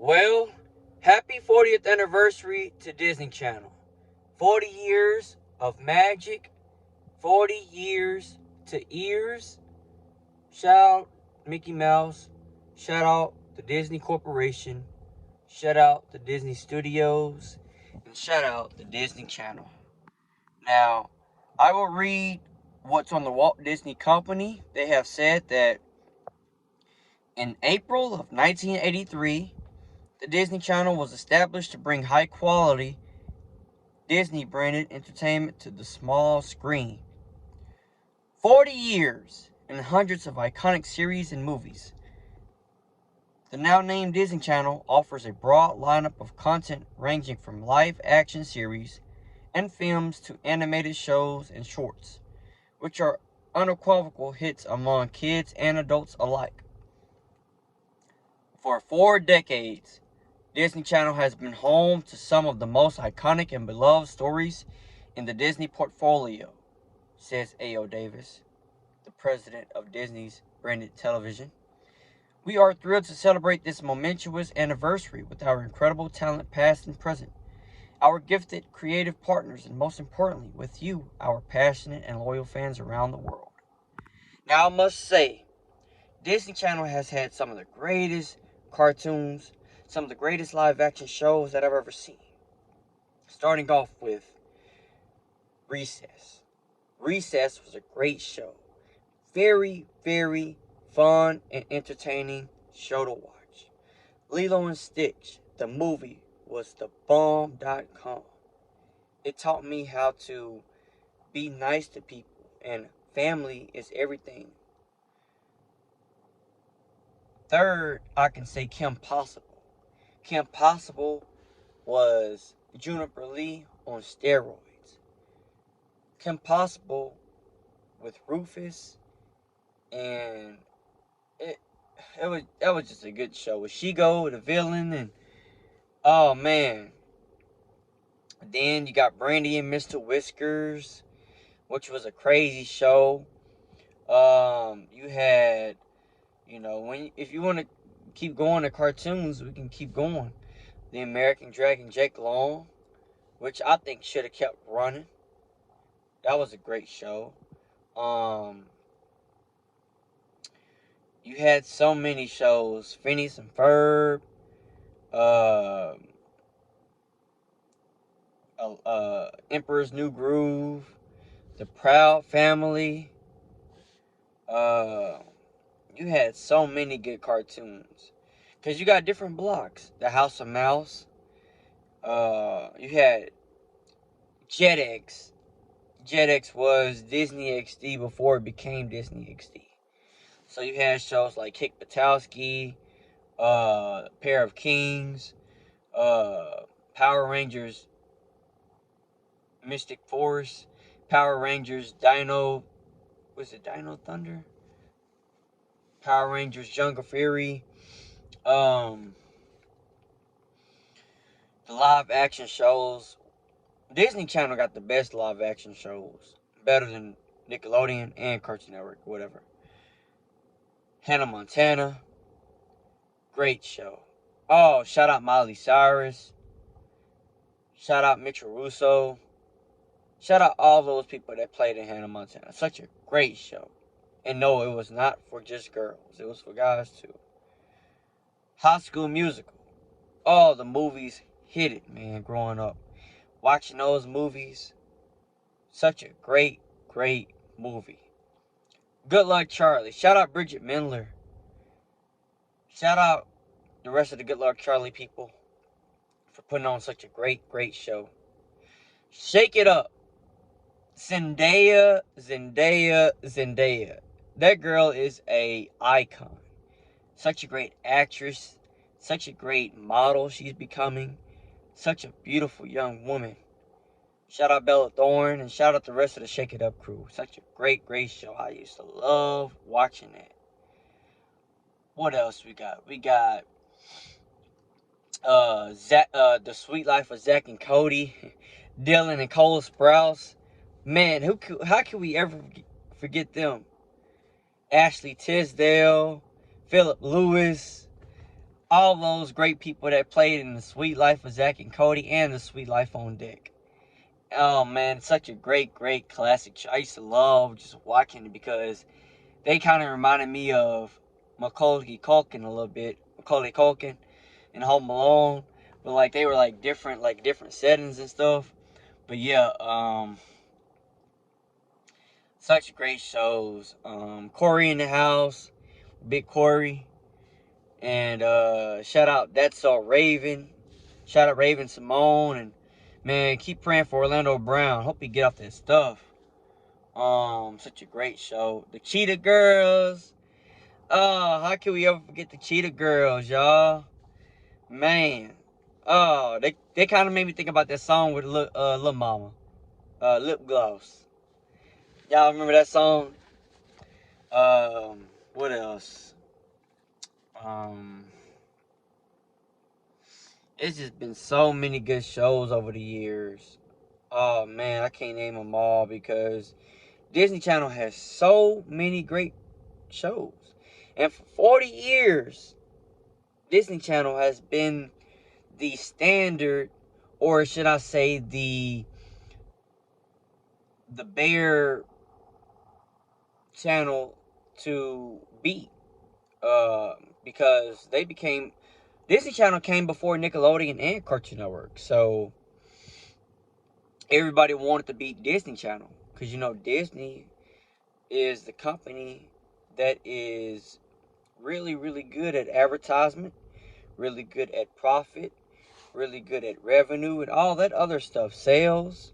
Well, happy 40th anniversary to Disney Channel. 40 years of magic, 40 years to ears. Shout out Mickey Mouse. Shout out the Disney Corporation. Shout out the Disney Studios. And shout out the Disney Channel. Now, I will read what's on the Walt Disney Company. They have said that in April of 1983, the Disney Channel was established to bring high quality Disney branded entertainment to the small screen. 40 years and hundreds of iconic series and movies. The now named Disney Channel offers a broad lineup of content ranging from live action series and films to animated shows and shorts, which are unequivocal hits among kids and adults alike. For 4 decades, Disney Channel has been home to some of the most iconic and beloved stories in the Disney portfolio, says A.O. Davis, the president of Disney's branded television. We are thrilled to celebrate this momentous anniversary with our incredible talent past and present, our gifted creative partners, and most importantly, with you, our passionate and loyal fans around the world. Now I must say, Disney Channel has had some of the greatest cartoons, some of the greatest live action shows that I've ever seen. Starting off with Recess. Recess was a great show. Very, very fun and entertaining show to watch. Lilo and Stitch, the movie, was the bomb.com. It taught me how to be nice to people, and family is everything. Third, I can say Kim Possible. Kim Possible was Juniper Lee on steroids. Kim Possible with Rufus, and it that was just a good show. With Shigo, the villain, and oh man. Then you got Brandy and Mr. Whiskers, which was a crazy show. You had, if you want to keep going to cartoons, we can keep going. The American Dragon Jake Long, which I think should have kept running. That was a great show. You had so many shows. Phineas and Ferb. Uh, Emperor's New Groove. The Proud Family. Uh, you had so many good cartoons. Because you got different blocks. The House of Mouse. You had Jetix. Jetix was Disney XD before it became Disney XD. So you had shows like Kick Buttowski, Pair of Kings, Power Rangers, Mystic Force, Power Rangers, Dino, was it Dino Thunder? Power Rangers, Jungle Fury, the live action shows. Disney Channel got the best live action shows, better than Nickelodeon and Cartoon Network, whatever. Hannah Montana, great show. Oh, shout out Miley Cyrus. Shout out Mitchell Russo. Shout out all those people that played in Hannah Montana. Such a great show. And no, it was not for just girls. It was for guys too. High School Musical. Oh, the movies hit it, man, growing up. Watching those movies. Such a great, great movie. Good Luck Charlie. Shout out Bridget Mendler. Shout out the rest of the Good Luck Charlie people for putting on such a great, great show. Shake It Up. Zendaya. That girl is a icon. Such a great actress. Such a great model she's becoming. Such a beautiful young woman. Shout out Bella Thorne and shout out the rest of the Shake It Up crew. Such a great, great show. I used to love watching that. What else we got? We got The Sweet Life of Zack and Cody, Dylan and Cole Sprouse. Man, how can we ever forget them? Ashley Tisdale, Philip Lewis. all those great people that played in The Suite Life of Zack and Cody and The Suite Life on Deck. Oh man, such a great classic show. I used to love just watching it because they kind of reminded me of Macaulay Culkin a little bit. Macaulay Culkin and Home Alone, but like they were like different settings and stuff. But yeah, such great shows. Corey in the House, Big Corey, and shout out That's So Raven. Shout out Raven Simone, and man, keep praying for Orlando Brown. Hope he get off that stuff. Such a great show. The Cheetah Girls. Oh, how can we ever forget the Cheetah Girls, y'all? Man. Oh, they kind of made me think about that song with Lil Mama. Lip Gloss. Y'all remember that song? What else? Um, it's just been so many good shows over the years. Oh man, I can't name them all because Disney Channel has so many great shows. And for 40 years, Disney Channel has been the standard, or should I say the bare channel to beat. Because Disney Channel came before Nickelodeon and Cartoon Network. So everybody wanted to beat Disney Channel. Because Disney is the company that is really, really good at advertisement, really good at profit, really good at revenue, and all that other stuff. Sales,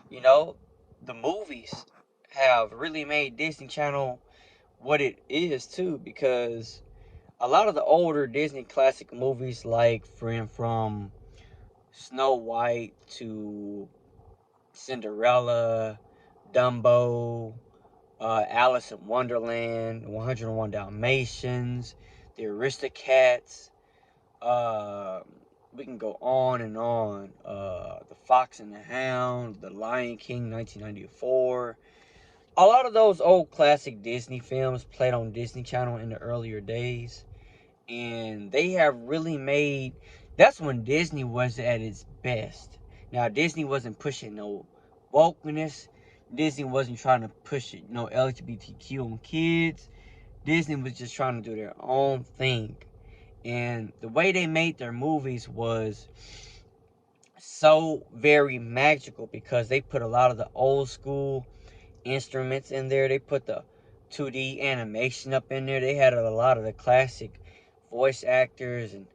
the movies have really made Disney Channel what it is too, because a lot of the older Disney classic movies, like from Snow White to Cinderella, Dumbo, Alice in Wonderland, 101 Dalmatians, the Aristocats. Uh, we can go on and on. The Fox and the Hound, The Lion King, 1994. A lot of those old classic Disney films played on Disney Channel in the earlier days. And they have really made, that's when Disney was at its best. Now, Disney wasn't pushing no wokeness. Disney wasn't trying to push it, LGBTQ on kids. Disney was just trying to do their own thing. And the way they made their movies was so very magical because they put a lot of the old school instruments in there. They put the 2D animation up in there. They had a lot of the classic voice actors and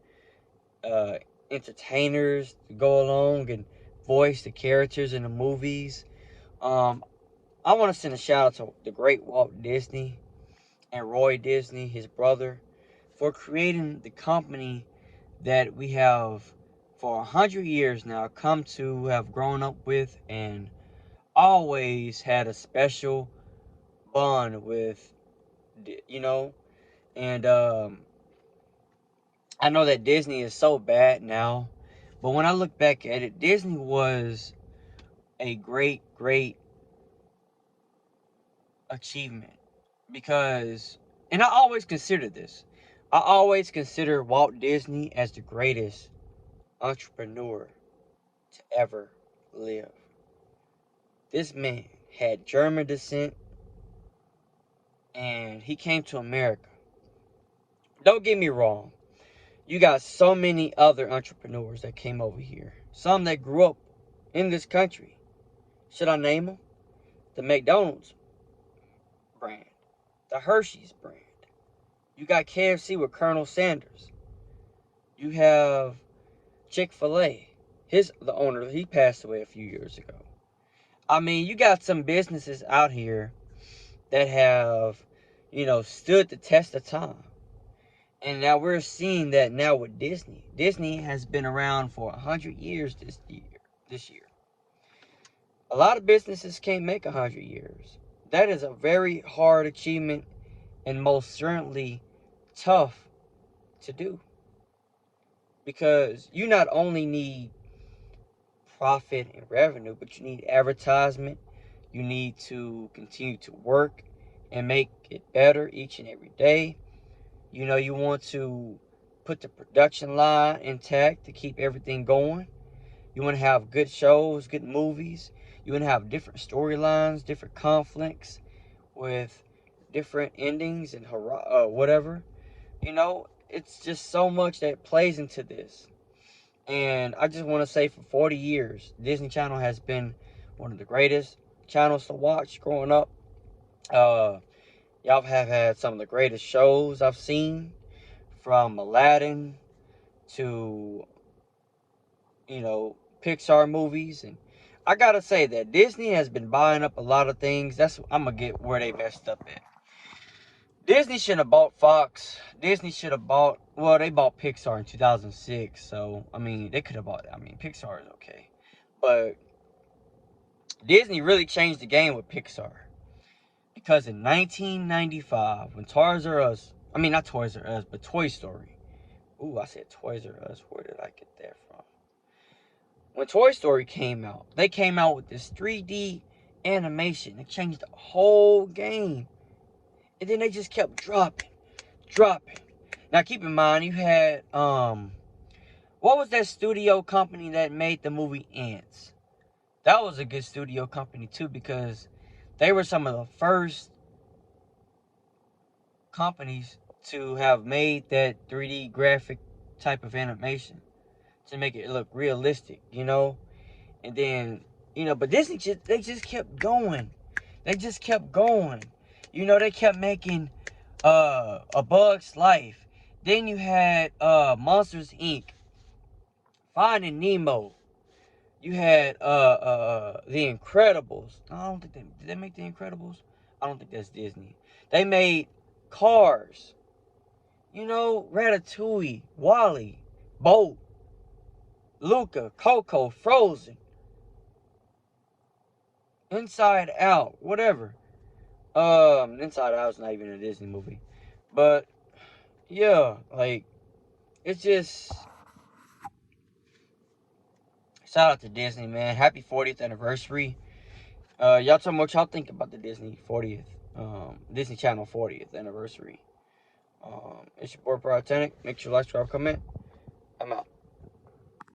entertainers to go along and voice the characters in the movies. I want to send a shout out to the great Walt Disney and Roy Disney, his brother, for creating the company that we have for 100 years now come to have grown up with and always had a special bond with, and I know that Disney is so bad now, but when I look back at it, Disney was a great achievement because, and I always consider this, I always consider Walt Disney as the greatest entrepreneur to ever live. This man had German descent and he came to America. Don't get me wrong. You got so many other entrepreneurs that came over here. Some that grew up in this country. Should I name them? The McDonald's brand. The Hershey's brand. You got KFC with Colonel Sanders. You have Chick-fil-A. The owner, he passed away a few years ago. I mean, you got some businesses out here that have, stood the test of time. And now we're seeing that now with Disney. Disney has been around for 100 years this year. A lot of businesses can't make 100 years. That is a very hard achievement and most certainly tough to do. Because you not only need profit and revenue, but you need advertisement. You need to continue to work and make it better each and every day. You want to put the production line intact to keep everything going. You want to have good shows, good movies. You want to have different storylines, different conflicts with different endings and whatever. You know, it's just so much that plays into this. And I just want to say for 40 years, Disney Channel has been one of the greatest channels to watch growing up. Y'all have had some of the greatest shows I've seen, from Aladdin to, Pixar movies. And I gotta say that Disney has been buying up a lot of things. I'm gonna get where they messed up at. Disney should have bought Fox. Disney should have bought, well, they bought Pixar in 2006. So, I mean, they could have bought, Pixar is okay. But Disney really changed the game with Pixar. Because in 1995, when Toys R Us, not Toys R Us, but Toy Story. Ooh, I said Toys R Us. Where did I get that from? When Toy Story came out, they came out with this 3D animation. It changed the whole game. And then they just kept dropping. Now keep in mind, you had, what was that studio company that made the movie Ants? That was a good studio company too, because they were some of the first companies to have made that 3D graphic type of animation to make it look realistic, And then, but Disney they just kept going. They just kept going. They kept making A Bug's Life. Then you had Monsters Inc., Finding Nemo. You had The Incredibles. I don't think did they make The Incredibles? I don't think that's Disney. They made Cars. Ratatouille, Wall-E, Bolt, Luca, Coco, Frozen, Inside Out, whatever. Inside Out's not even a Disney movie. But yeah, it's just, shout out to Disney, man. Happy 40th anniversary. Y'all tell me what y'all think about the Disney Channel 40th anniversary. It's your boy Protenic. Make sure you like, subscribe, comment. I'm out.